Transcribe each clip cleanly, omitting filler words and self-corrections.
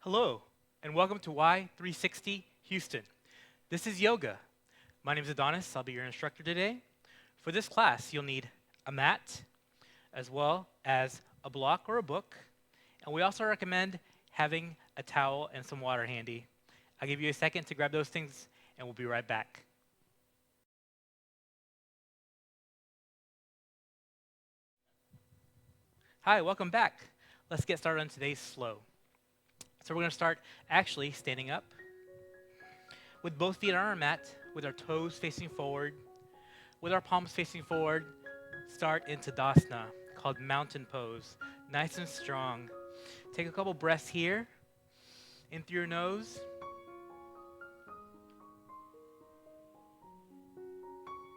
Hello, and welcome to Y360 Houston. This is yoga. My name is Adonis. I'll be your instructor today. For this class, you'll need a mat, as well as a block or a book, and we also recommend having a towel and some water handy. I'll give you a second to grab those things, and we'll be right back. Hi, welcome back. Let's get started on today's flow. So we're going to start actually standing up with both feet on our mat, with our toes facing forward, with our palms facing forward. Start in Tadasana, called mountain pose. Nice and strong. Take a couple breaths here, in through your nose,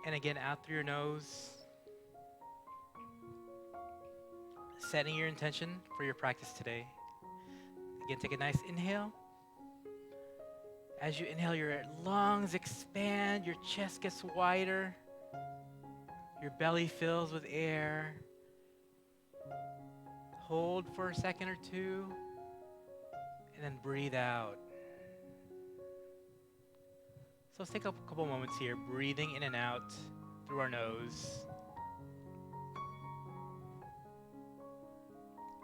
and again out through your nose. Setting your intention for your practice today. Again, take a nice inhale. As you inhale, your lungs expand, your chest gets wider, your belly fills with air. Hold for a second or two, and then breathe out. So let's take a couple moments here, breathing in and out through our nose,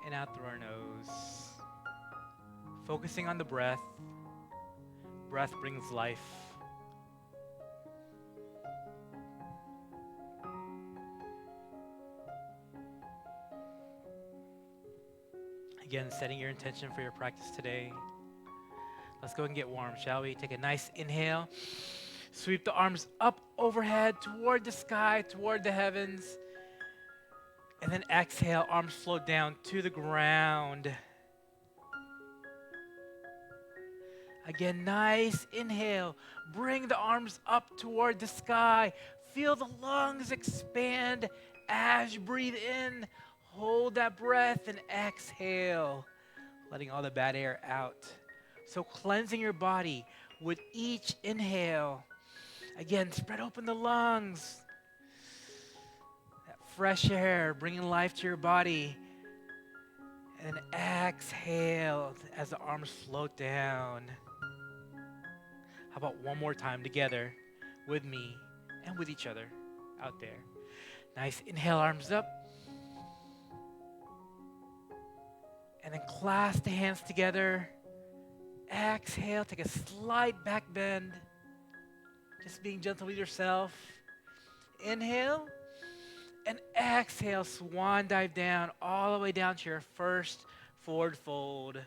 and out through our nose. Focusing on the breath. Breath brings life. Again, setting your intention for your practice today. Let's go and get warm, shall we? Take a nice inhale. Sweep the arms up overhead toward the sky, toward the heavens. And then exhale, arms float down to the ground. Again, nice inhale. Bring the arms up toward the sky. Feel the lungs expand as you breathe in. Hold that breath and exhale, letting all the bad air out. So cleansing your body with each inhale. Again, spread open the lungs. That fresh air bringing life to your body. And then exhale as the arms float down. How about one more time together with me and with each other out there. Nice inhale, arms up. And then clasp the hands together. Exhale, take a slight back bend. Just being gentle with yourself. Inhale. And exhale, swan dive down, all the way down to your first forward fold.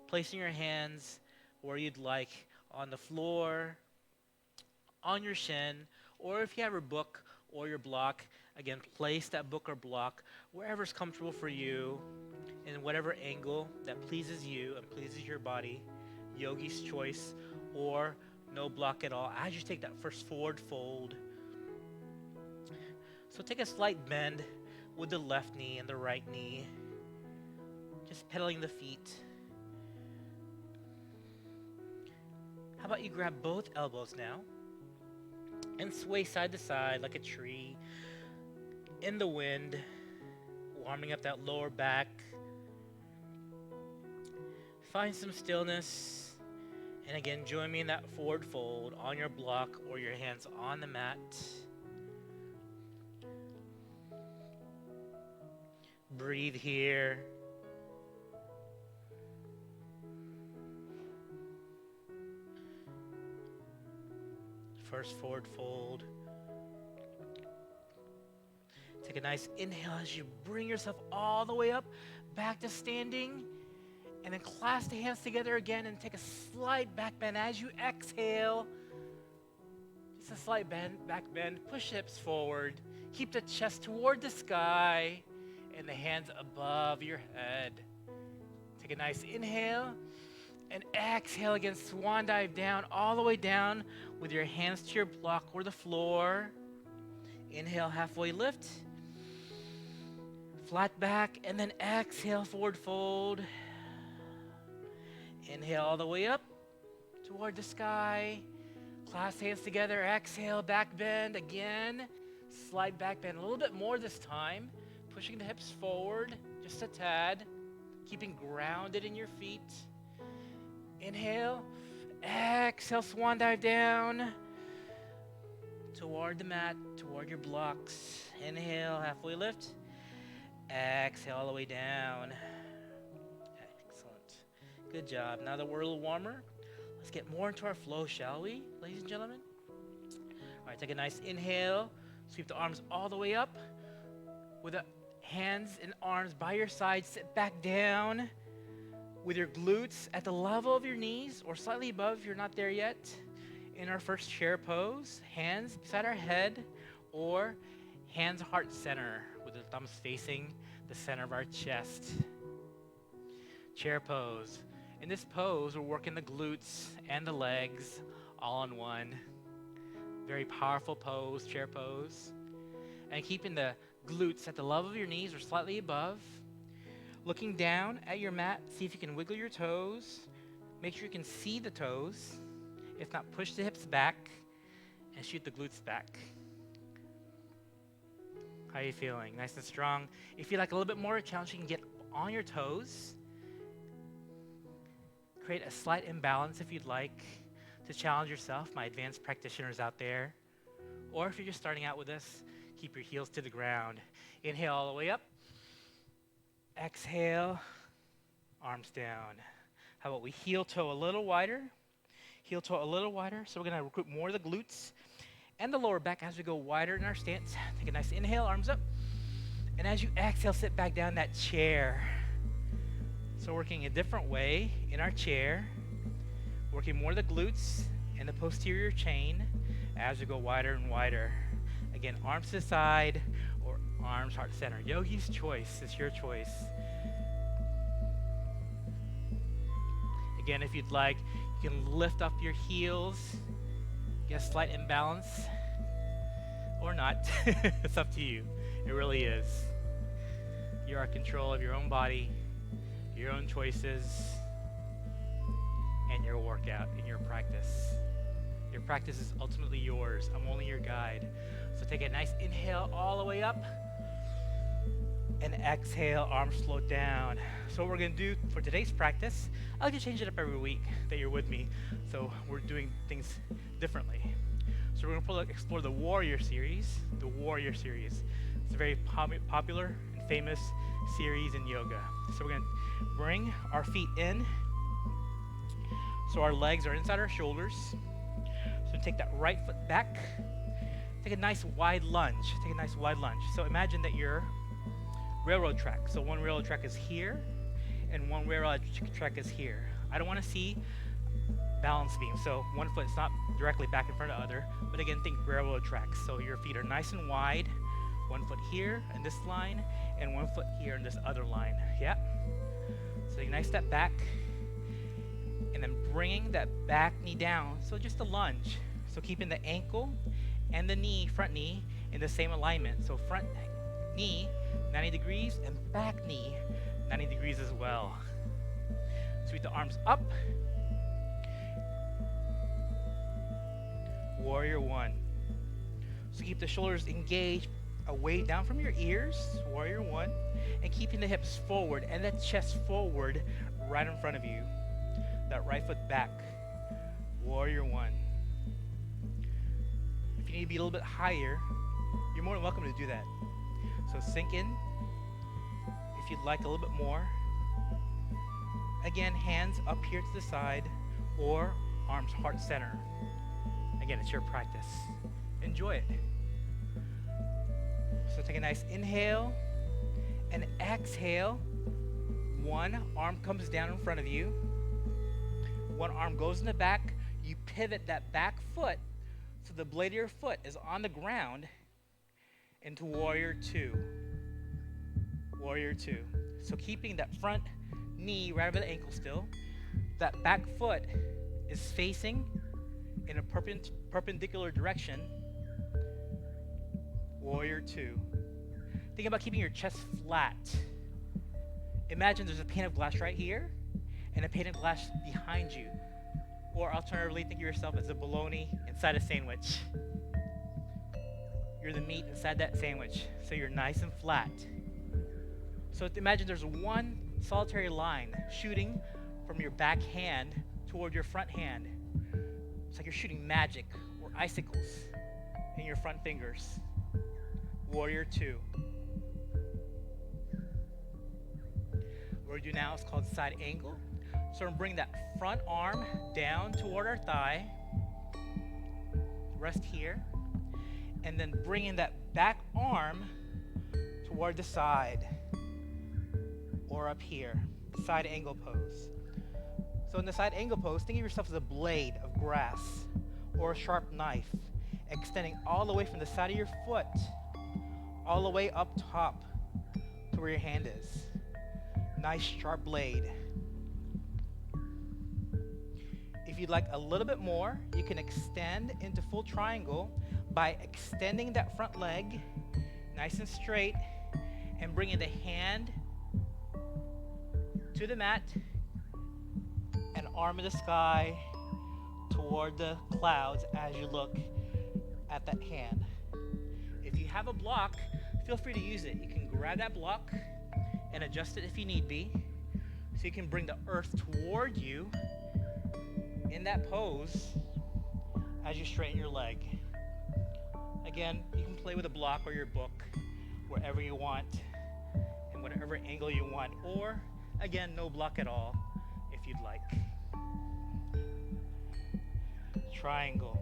Placing your hands where you'd like, on the floor, on your shin, or if you have your book or your block, again, place that book or block wherever's comfortable for you, in whatever angle that pleases you and pleases your body, yogi's choice, or no block at all, as you take that first forward fold. So take a slight bend with the left knee and the right knee, just pedaling the feet. How about you grab both elbows now and sway side to side like a tree in the wind, warming up that lower back. Find some stillness, and again, join me in that forward fold on your block or your hands on the mat. Breathe here. First forward fold. Take a nice inhale as you bring yourself all the way up, back to standing. And then clasp the hands together again and take a slight back bend as you exhale. Just a slight back bend. Push hips forward. Keep the chest toward the sky and the hands above your head. Take a nice inhale. And exhale again, swan dive down, all the way down with your hands to your block or the floor. Inhale, halfway lift. Flat back, and then exhale, forward fold. Inhale all the way up toward the sky. Clasp hands together, exhale, back bend again. Slight back bend, a little bit more this time. Pushing the hips forward, just a tad. Keeping grounded in your feet. Inhale. Exhale, swan dive down toward the mat, toward your blocks. Inhale, halfway lift. Exhale, all the way down. Excellent. Good job. Now that we're a little warmer, let's get more into our flow, shall we, ladies and gentlemen? All right, take a nice inhale. Sweep the arms all the way up. With the hands and arms by your side, sit back down with your glutes at the level of your knees or slightly above if you're not there yet. In our first chair pose, hands beside our head or hands heart center with the thumbs facing the center of our chest. Chair pose. In this pose, we're working the glutes and the legs all in one. Very powerful pose, chair pose. And keeping the glutes at the level of your knees or slightly above. Looking down at your mat, see if you can wiggle your toes. Make sure you can see the toes. If not, push the hips back and shoot the glutes back. How are you feeling? Nice and strong. If you like a little bit more challenge, you can get on your toes. Create a slight imbalance if you'd like to challenge yourself, my advanced practitioners out there. Or if you're just starting out with this, keep your heels to the ground. Inhale all the way up. Exhale, arms down. How about we heel toe a little wider? Heel toe a little wider. So we're going to recruit more of the glutes and the lower back as we go wider in our stance. Take a nice inhale, arms up. And as you exhale, sit back down that chair. So working a different way in our chair. Working more of the glutes and the posterior chain as we go wider and wider. Again, arms to the side or arms heart center. Yogi's choice. It's your choice. Again, if you'd like, you can lift up your heels, get a slight imbalance, or not. It's up to you. It really is. You're in control of your own body, your own choices, and your workout and your practice. Your practice is ultimately yours. I'm only your guide. So take a nice inhale all the way up and exhale, arms float down. So what we're going to do for today's practice, I like to change it up every week that you're with me. So we're doing things differently. So we're going to explore the Warrior series. The Warrior series. It's a very popular and famous series in yoga. So we're going to bring our feet in so our legs are inside our shoulders. So take that right foot back. Take a nice wide lunge. Take a nice wide lunge. So imagine that you're railroad track. So one railroad track is here, and one railroad track is here. I don't want to see balance beam. So one foot is not directly back in front of the other, but again, think railroad tracks. So your feet are nice and wide. One foot here in this line, and one foot here in this other line. Yeah. So take a nice step back, and then bringing that back knee down. So just a lunge. So keeping the ankle and the knee, front knee, in the same alignment. So front knee, 90 degrees, and back knee, 90 degrees as well. Sweep the arms up. Warrior one. So keep the shoulders engaged away down from your ears, warrior one, and keeping the hips forward and the chest forward right in front of you. That right foot back, warrior one. If you need to be a little bit higher, you're more than welcome to do that. So sink in if you'd like a little bit more. Again, hands up here to the side or arms heart center. Again, it's your practice. Enjoy it. So take a nice inhale and exhale. One arm comes down in front of you. One arm goes in the back. You pivot that back foot so the blade of your foot is on the ground into warrior two. Warrior two. So keeping that front knee right over the ankle still. That back foot is facing in a perpendicular direction. Warrior two. Think about keeping your chest flat. Imagine there's a pane of glass right here and a pane of glass behind you. Or alternatively, think of yourself as a bologna inside a sandwich. You're the meat inside that sandwich, so you're nice and flat. So imagine there's one solitary line shooting from your back hand toward your front hand. It's like you're shooting magic or icicles in your front fingers. Warrior 2. What we do now is called side angle. So we're going to bring that front arm down toward our thigh. Rest here. And then bringing that back arm toward the side or up here. Side angle pose. So in the side angle pose, think of yourself as a blade of grass or a sharp knife, extending all the way from the side of your foot all the way up top to where your hand is. Nice sharp blade. If you'd like a little bit more, you can extend into full triangle by extending that front leg nice and straight and bringing the hand to the mat and arm in the sky toward the clouds as you look at that hand. If you have a block, feel free to use it. You can grab that block and adjust it if you need be. So you can bring the earth toward you in that pose as you straighten your leg. Again, you can play with a block or your book wherever you want and whatever angle you want, or again, no block at all if you'd like. Triangle.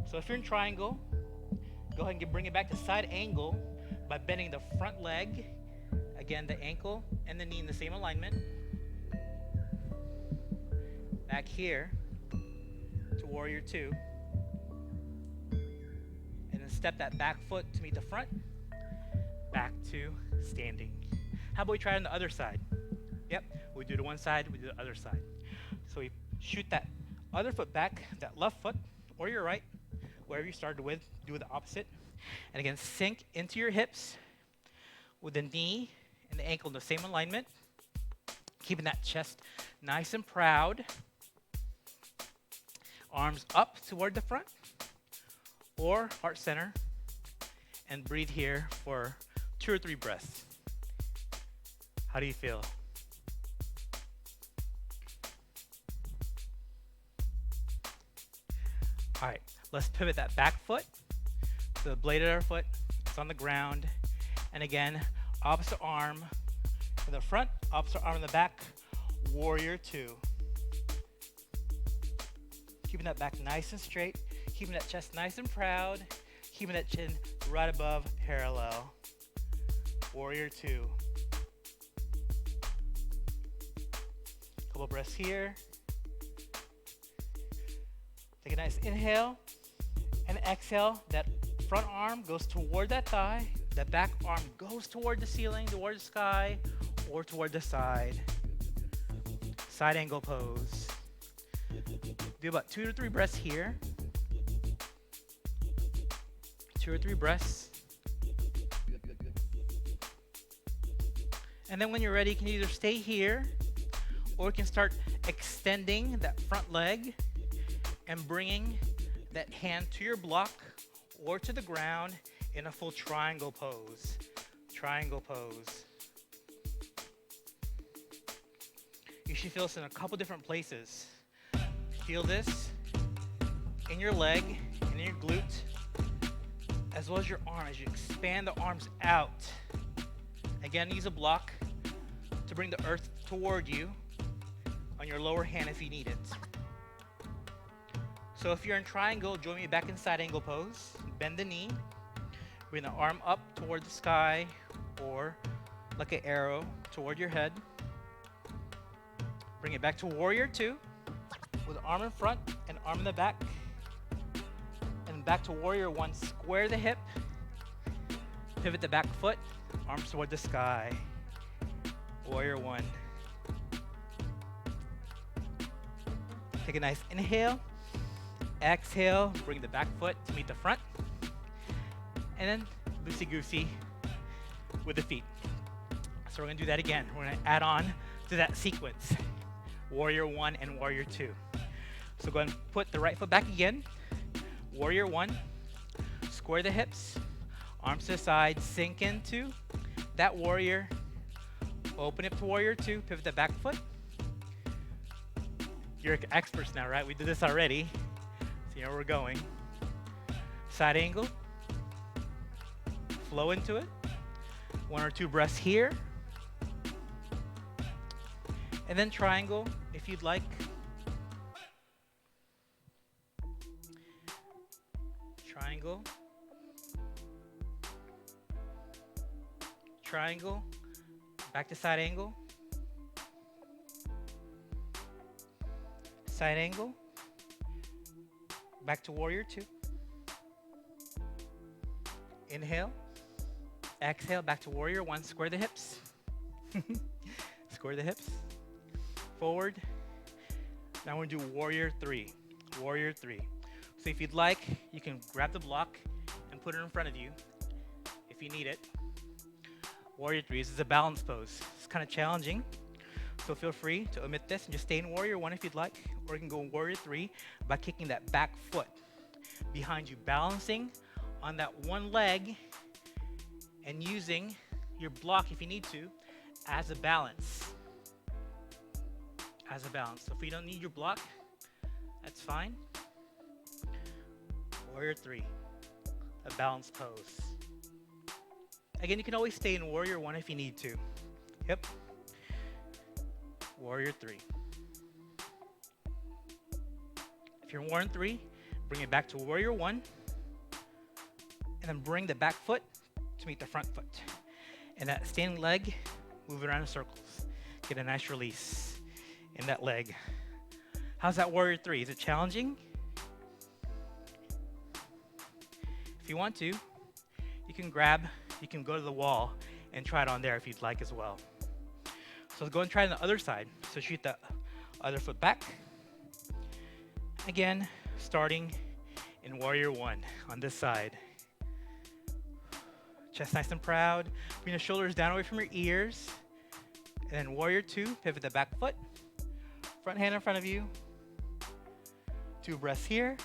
So if you're in triangle, go ahead and bring it back to side angle by bending the front leg, again the ankle and the knee in the same alignment. Back here to warrior 2. And then step that back foot to meet the front. Back to standing. How about we try it on the other side? Yep, we do the one side, we do the other side. So we shoot that other foot back, that left foot, or your right, wherever you started with, do the opposite. And again, sink into your hips with the knee and the ankle in the same alignment, keeping that chest nice and proud. Arms up toward the front or heart center, and breathe here for 2 or 3 breaths. How do you feel? All right, let's pivot that back foot. So the blade of our foot is on the ground. And again, opposite arm in the front, opposite arm in the back, warrior 2. Keeping that back nice and straight, keeping that chest nice and proud, keeping that chin right above parallel. Warrior 2. Couple breaths here. Take a nice inhale and exhale. That front arm goes toward that thigh. That back arm goes toward the ceiling, toward the sky, or toward the side. Side angle pose. Do about 2 to 3 breaths here. 2 or 3 breaths. And then when you're ready, you can either stay here or you can start extending that front leg and bringing that hand to your block or to the ground in a full triangle pose. Triangle pose. You should feel this in a couple different places. Feel this in your leg and in your glute, as well as your arm as you expand the arms out. Again, use a block to bring the earth toward you on your lower hand if you need it. So if you're in triangle, join me back in side angle pose. Bend the knee, bring the arm up toward the sky or like an arrow toward your head. Bring it back to warrior 2 with arm in front and arm in the back. And back to warrior 1, square the hip, pivot the back foot, arms toward the sky. Warrior 1. Take a nice inhale, exhale, bring the back foot to meet the front, and then loosey-goosey with the feet. So we're gonna do that again. We're gonna add on to that sequence, warrior 1 and warrior 2. So go ahead and put the right foot back again, warrior 1, square the hips, arms to the side, sink into that warrior, open up to warrior 2, pivot the back foot. You're experts now, right? We did this already, so you know where we're going. Side angle, flow into it. 1 or 2 breaths here. And then triangle, if you'd like. Triangle. Triangle. Back to side angle. Side angle. Back to warrior 2. Inhale. Exhale, back to warrior 1. Square the hips. Square the hips. Forward. Now we're going to do warrior 3. Warrior 3. So if you'd like, you can grab the block and put it in front of you if you need it. Warrior 3. This is a balance pose. It's kind of challenging, so feel free to omit this and just stay in warrior 1 if you'd like, or you can go in warrior 3 by kicking that back foot behind you, balancing on that one leg and using your block if you need to as a balance. As a balance. So if you don't need your block, that's fine. Warrior 3, a balance pose. Again, you can always stay in warrior 1 if you need to. Yep. Warrior 3. If you're in warrior 3, bring it back to warrior 1, and then bring the back foot to meet the front foot. And that standing leg, move it around in circles. Get a nice release in that leg. How's that warrior 3? Is it challenging? If you want to, you can go to the wall and try it on there if you'd like as well. So go and try it on the other side. So shoot the other foot back. Again, starting in warrior 1 on this side. Chest nice and proud. Bring the shoulders down away from your ears. And then warrior 2, pivot the back foot. Front hand in front of you. 2 breaths here.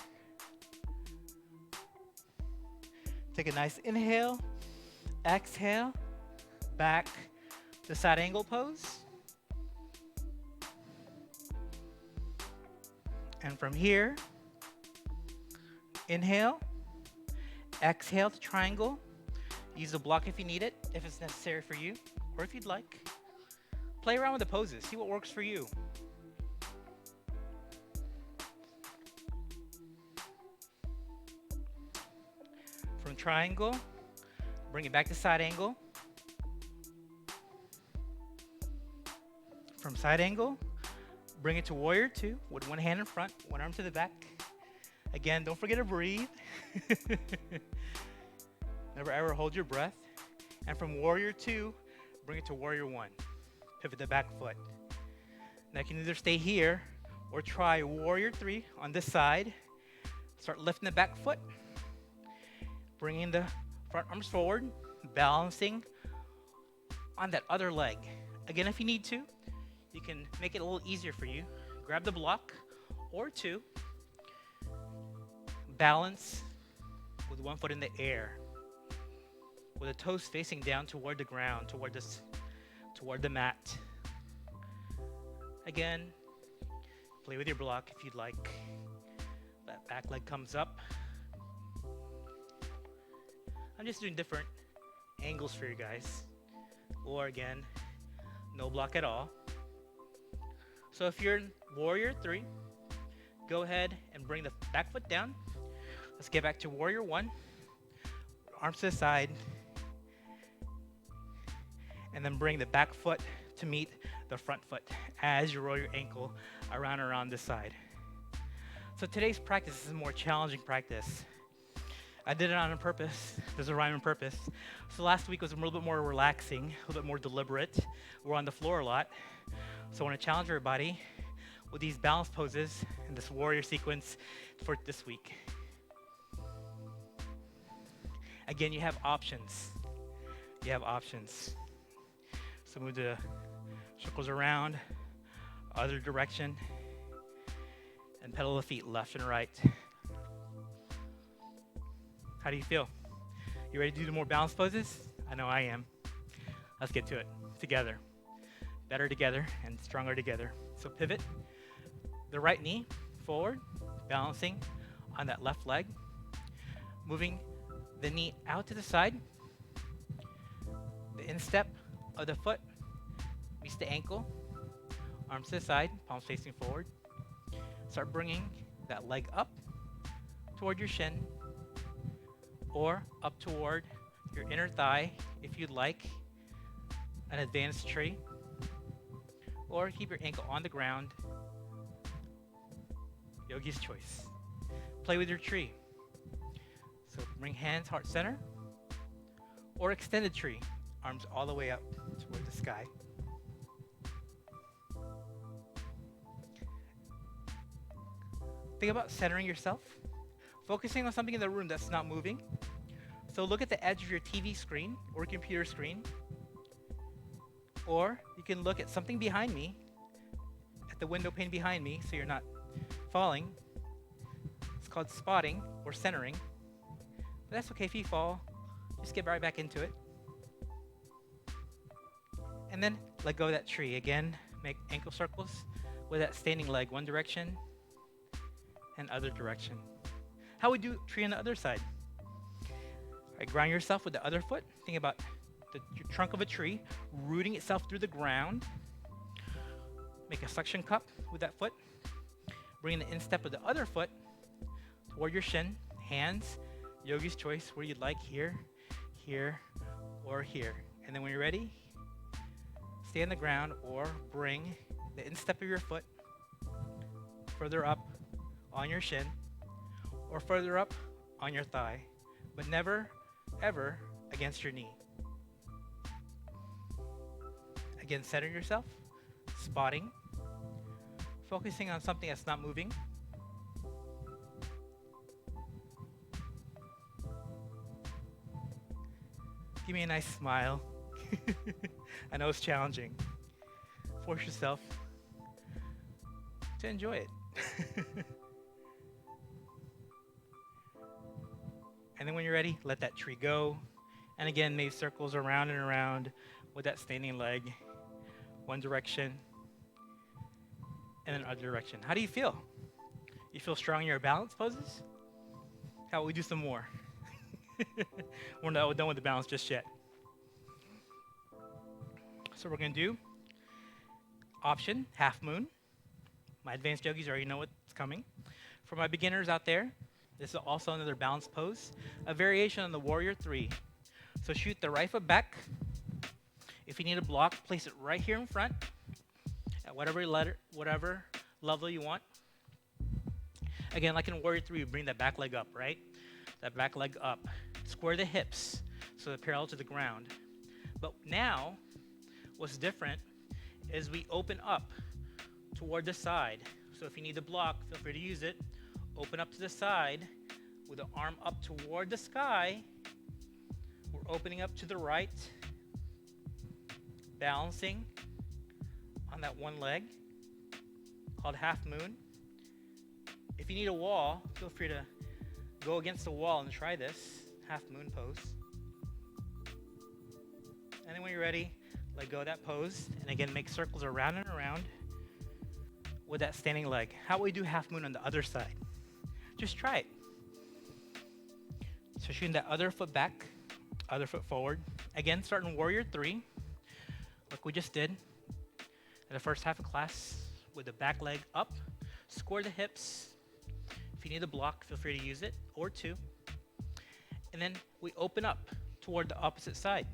Take a nice inhale. Exhale. Back to side angle pose. And from here, inhale. Exhale to triangle. Use the block if you need it, if it's necessary for you, or if you'd like. Play around with the poses. See what works for you. From triangle, bring it back to side angle. From side angle, bring it to warrior 2 with 1 hand in front, 1 arm to the back. Again, don't forget to breathe. Never ever hold your breath. And from warrior 2, bring it to warrior 1. Pivot the back foot. Now you can either stay here or try warrior 3 on this side. Start lifting the back foot. Bringing the front arms forward. Balancing on that other leg. Again, if you need to, you can make it a little easier for you. Grab the block or 2. Balance with 1 foot in the air. With the toes facing down toward the ground, toward the mat. Again, play with your block if you'd like. That back leg comes up. I'm just doing different angles for you guys. Or again, no block at all. So if you're in warrior 3, go ahead and bring the back foot down. Let's get back to warrior 1. Arms to the side. And then bring the back foot to meet the front foot as you roll your ankle around this side. So today's practice is a more challenging practice. I did it on purpose. There's a rhyme on purpose. So last week was a little bit more relaxing, a little bit more deliberate. We're on the floor a lot. So I want to challenge everybody with these balance poses and this warrior sequence for this week. Again, you have options. You have options. So move the circles around, other direction, and pedal the feet left and right. How do you feel? You ready to do the more balance poses? I know I am. Let's get to it together. Better together and stronger together. So pivot, the right knee forward, balancing on that left leg, moving the knee out to the side. The instep of the foot meets the ankle, arms to the side, palms facing forward. Start bringing that leg up toward your shin or up toward your inner thigh if you'd like an advanced tree, or keep your ankle on the ground. Yogi's choice. Play with your tree. So bring hands heart center, or extended tree, arms all the way up toward the sky. Think about centering yourself, focusing on something in the room that's not moving. So look at the edge of your TV screen or computer screen, or you can look at something behind me, at the window pane behind me, so you're not falling. It's called spotting or centering. But that's okay if you fall, just get right back into it. And then let go of that tree. Again, make ankle circles with that standing leg, one direction and other direction. How would you do tree on the other side? All right, ground yourself with the other foot. Think about your trunk of a tree rooting itself through the ground. Make a suction cup with that foot. Bring the instep of the other foot toward your shin. Hands, yogi's choice, where you'd like, here, here, or here. And then when you're ready, stay on the ground or bring the instep of your foot further up on your shin or further up on your thigh, but never, ever against your knee. Again, center yourself, spotting, focusing on something that's not moving. Give me a nice smile. I know it's challenging. Force yourself to enjoy it. And then when you're ready, let that tree go. And again, make circles around and around with that standing leg. One direction and then other direction. How do you feel? You feel strong in your balance poses? How about we do some more? We're not done with the balance just yet. So we're going to do option, half moon. My advanced yogis already know what's coming. For my beginners out there, this is also another balance pose, a variation on the warrior three. So shoot the right foot back. If you need a block, place it right here in front at whatever level you want. Again, like in warrior three, you bring that back leg up, right? That back leg up. Square the hips so they're parallel to the ground. But now, what's different is we open up toward the side. So if you need the block, feel free to use it. Open up to the side with the arm up toward the sky. We're opening up to the right, balancing on that one leg called half moon. If you need a wall, feel free to go against the wall and try this half moon pose. And then when you're ready, let go of that pose. And again, make circles around and around with that standing leg. How will we do half moon on the other side? Just try it. So shooting that other foot back, other foot forward. Again, start in warrior three, like we just did in the first half of class, with the back leg up. Square the hips. If you need a block, feel free to use it, or two. And then we open up toward the opposite side.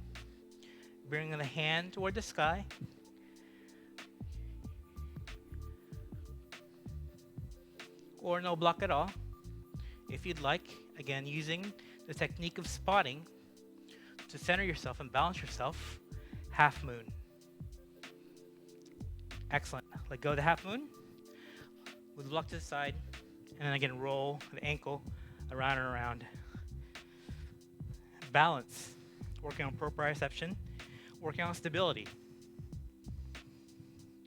Bringing the hand toward the sky. Or no block at all. If you'd like, again, using the technique of spotting to center yourself and balance yourself, half moon. Excellent. Let go of the half moon. With the block to the side. And then again, roll the ankle around and around. Balance. Working on proprioception. Working on stability.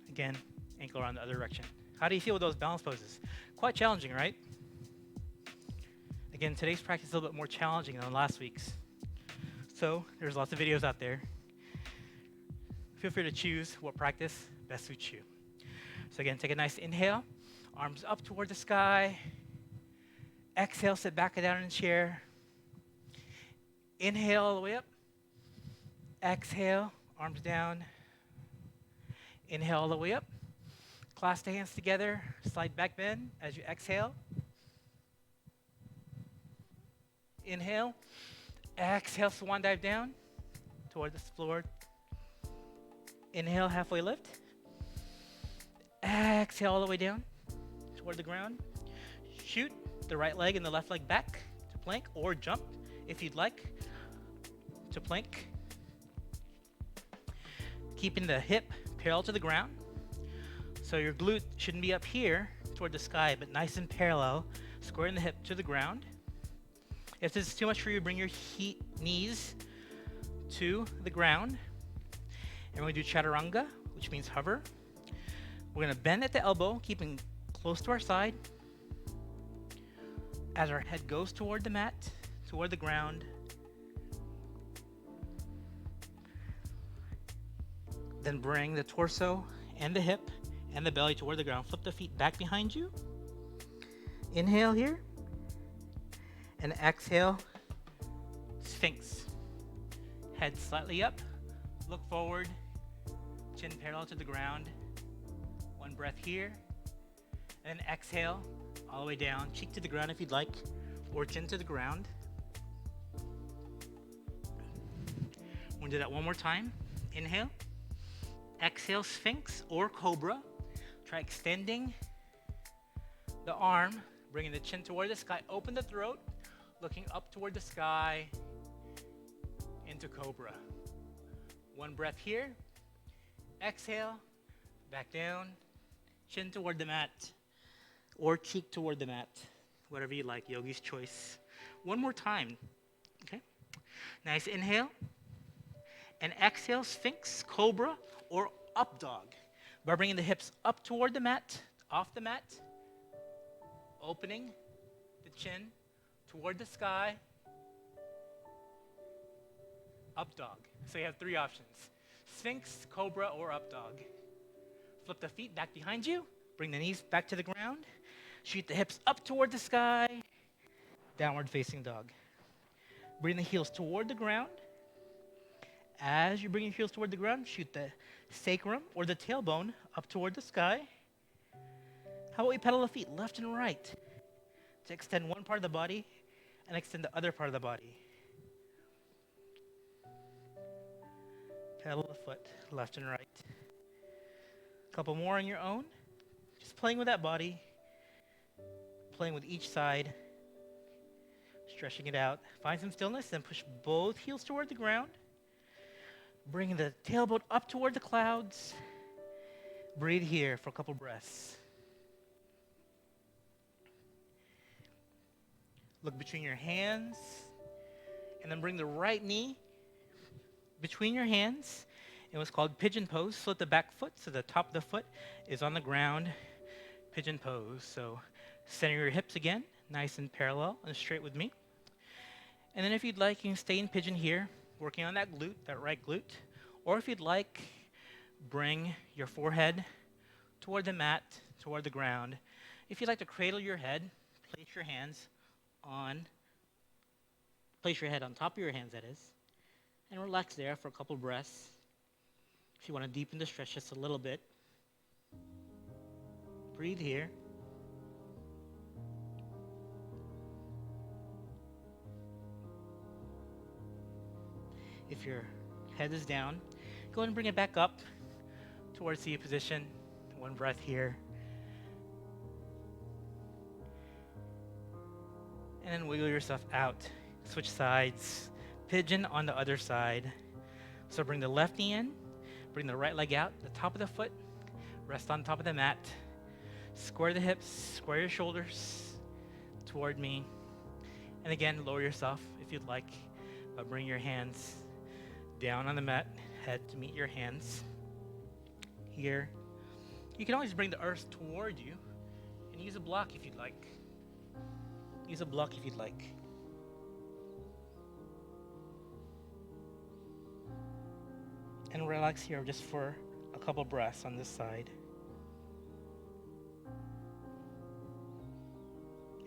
Again, ankle around the other direction. How do you feel with those balance poses? Quite challenging, right? Again, today's practice is a little bit more challenging than last week's. So there's lots of videos out there. Feel free to choose what practice best suits you. So again, take a nice inhale. Arms up toward the sky. Exhale, sit back down in the chair. Inhale all the way up. Exhale, arms down. Inhale all the way up. Clasp the hands together. Slide back bend as you exhale. Inhale. Exhale, swan dive down toward the floor. Inhale, halfway lift. Exhale all the way down toward the ground. Shoot the right leg and the left leg back to plank, or jump if you'd like to plank. Keeping the hip parallel to the ground. So your glute shouldn't be up here toward the sky, but nice and parallel, squaring the hip to the ground. If this is too much for you, bring your knees to the ground. And we're going to do chaturanga, which means hover. We're going to bend at the elbow, keeping close to our side. As our head goes toward the mat, toward the ground. Then bring the torso and the hip and the belly toward the ground. Flip the feet back behind you. Inhale here. And exhale, Sphinx. Head slightly up, look forward, chin parallel to the ground. One breath here. And then exhale, all the way down, cheek to the ground if you'd like, or chin to the ground. We're gonna do that one more time. Inhale. Exhale, Sphinx or Cobra. Try extending the arm, bringing the chin toward the sky. Open the throat, looking up toward the sky into Cobra. One breath here. Exhale, back down, chin toward the mat, or cheek toward the mat. Whatever you like, yogi's choice. One more time, okay? Nice inhale. And exhale, Sphinx, Cobra, or Up Dog. By bringing the hips up toward the mat, off the mat, opening the chin toward the sky, Up Dog. So you have three options: Sphinx, Cobra, or Up Dog. Flip the feet back behind you, bring the knees back to the ground, shoot the hips up toward the sky, downward facing dog. Bring the heels toward the ground. As you bring your heels toward the ground, shoot the sacrum or the tailbone up toward the sky. How about we pedal the feet left and right to extend one part of the body and extend the other part of the body. Pedal the foot left and right. A couple more on your own. Just playing with that body, playing with each side, stretching it out. Find some stillness, then push both heels toward the ground. Bringing the tailbone up toward the clouds. Breathe here for a couple breaths. Look between your hands, and then bring the right knee between your hands in what's called pigeon pose. Flip the back foot so the top of the foot is on the ground. Pigeon pose. So center your hips again, nice and parallel and straight with me. And then if you'd like, you can stay in pigeon here, working on that glute, that right glute. Or if you'd like, bring your forehead toward the mat, toward the ground. If you'd like to cradle your head, place your head on top of your hands, that is, and relax there for a couple breaths. If you want to deepen the stretch just a little bit, breathe here. If your head is down, go ahead and bring it back up towards the position. One breath here. And then wiggle yourself out. Switch sides. Pigeon on the other side. So bring the left knee in. Bring the right leg out. The top of the foot. Rest on top of the mat. Square the hips. Square your shoulders toward me. And again, lower yourself if you'd like. But bring your hands down on the mat. Head to meet your hands. Here. You can always bring the earth toward you. And use a block if you'd like. Use a block if you'd like. And relax here just for a couple breaths on this side.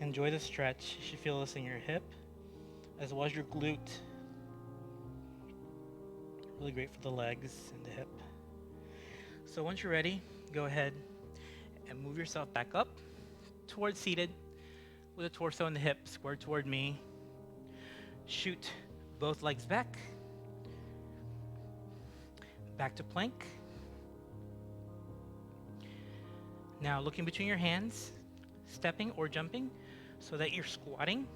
Enjoy the stretch. You should feel this in your hip as well as your glute. Really great for the legs and the hip. So once you're ready, go ahead and move yourself back up towards seated with the torso and the hip squared toward me. Shoot both legs back. Back to plank. Now looking between your hands, stepping or jumping so that you're squatting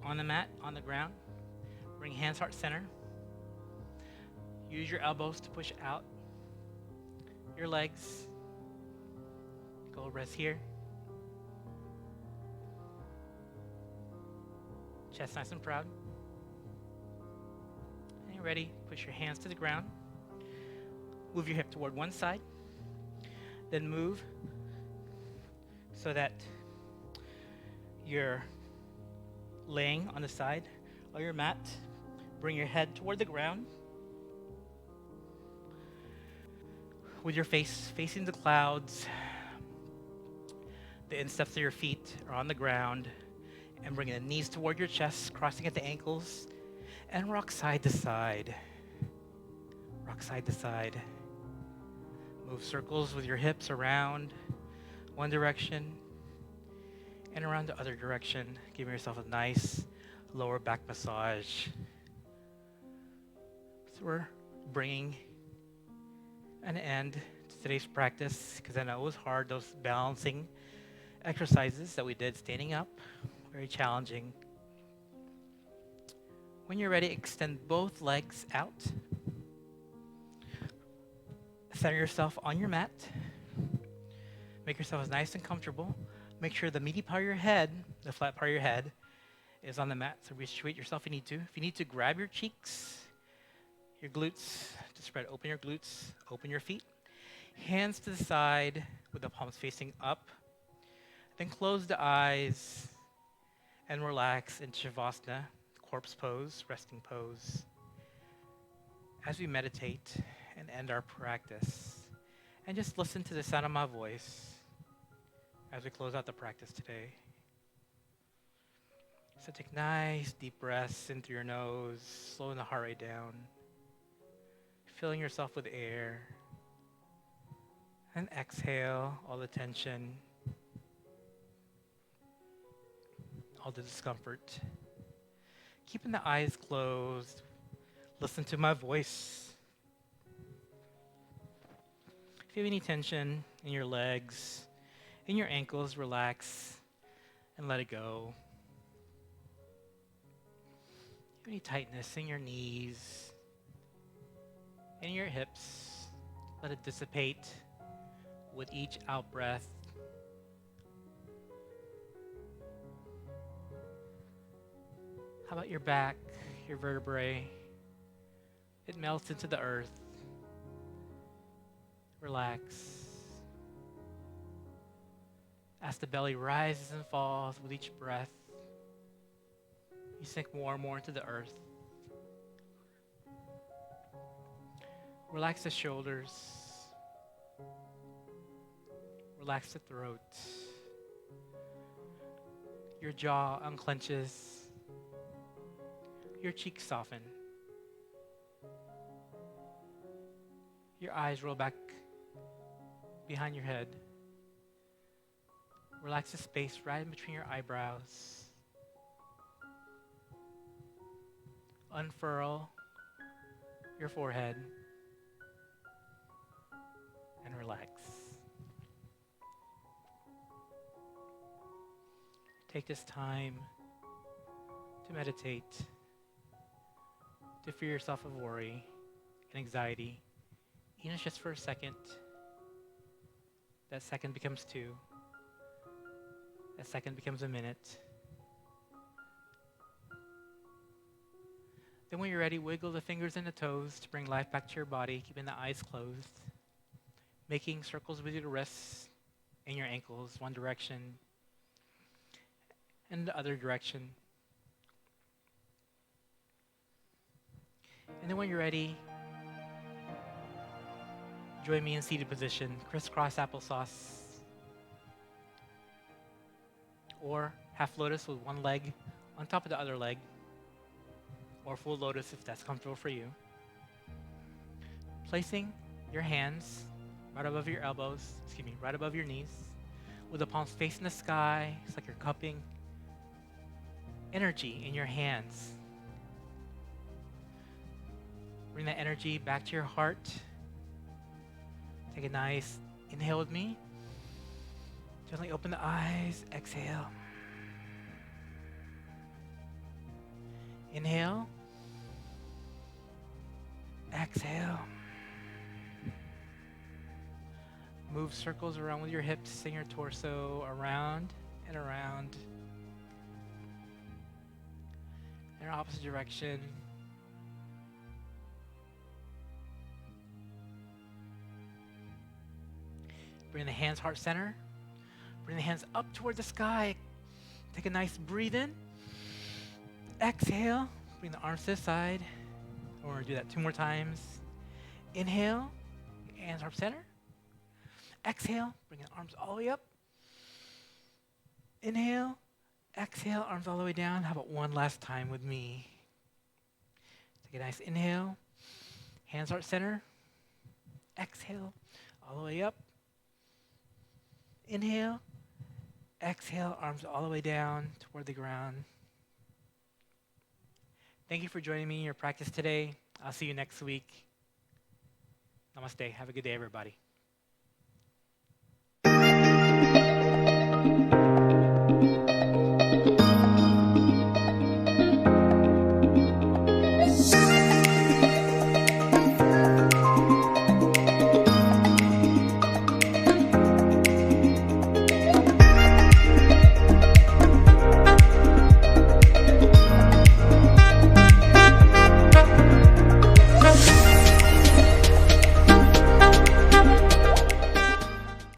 on the mat, on the ground. Bring hands heart center. Use your elbows to push out your legs. Go rest here. Chest nice and proud. And you're ready. Push your hands to the ground. Move your hip toward one side. Then move so that you're laying on the side of your mat. Bring your head toward the ground. With your face facing the clouds, the insteps of your feet are on the ground, and bring the knees toward your chest, crossing at the ankles, and rock side to side. Rock side to side. Move circles with your hips around one direction and around the other direction, giving yourself a nice lower back massage. So we're bringing an end to today's practice, because I know it was hard, those balancing exercises that we did standing up, very challenging. When you're ready, extend both legs out. Center yourself on your mat. Make yourself as nice and comfortable. Make sure the meaty part of your head, the flat part of your head, is on the mat. So situate yourself if you need to. If you need to, grab your cheeks, your glutes, to spread open your glutes, open your feet. Hands to the side with the palms facing up. Then close the eyes and relax in Savasana, corpse pose, resting pose. As we meditate and end our practice, and just listen to the sound of my voice as we close out the practice today. So take nice deep breaths in through your nose, slowing the heart rate down, filling yourself with air, and exhale all the tension, all the discomfort. Keeping the eyes closed, listen to my voice. If you have any tension in your legs, in your ankles, relax and let it go. If you have any tightness in your knees, in your hips, let it dissipate with each out breath. How about your back, your vertebrae? It melts into the earth. Relax. As the belly rises and falls with each breath, you sink more and more into the earth. Relax the shoulders. Relax the throat. Your jaw unclenches. Your cheeks soften. Your eyes roll back behind your head. Relax the space right in between your eyebrows. Unfurl your forehead and relax. Take this time to meditate, to free yourself of worry and anxiety, even if it's just for a second. That second becomes 2. That second becomes a minute. Then when you're ready, wiggle the fingers and the toes to bring life back to your body, keeping the eyes closed. Making circles with your wrists and your ankles, one direction and the other direction. And then when you're ready, join me in seated position, crisscross applesauce. or half lotus with one leg on top of the other leg, or full lotus if that's comfortable for you. Placing your hands right above your elbows, right above your knees, with the palms facing the sky. It's like you're cupping energy in your hands. Bring that energy back to your heart. Take a nice inhale with me. Gently open the eyes, exhale. Inhale. Exhale. Move circles around with your hips and your torso, around and around. In our opposite direction. Bring the hands heart center. Bring the hands up toward the sky. Take a nice breathe in. Exhale. Bring the arms to the side. We're going to do that 2 more times. Inhale. Hands heart center. Exhale. Bring the arms all the way up. Inhale. Exhale. Arms all the way down. How about one last time with me? Take a nice inhale. Hands heart center. Exhale. All the way up. Inhale. Exhale, arms all the way down toward the ground. Thank you for joining me in your practice today. I'll see you next week. Namaste. Have a good day, everybody.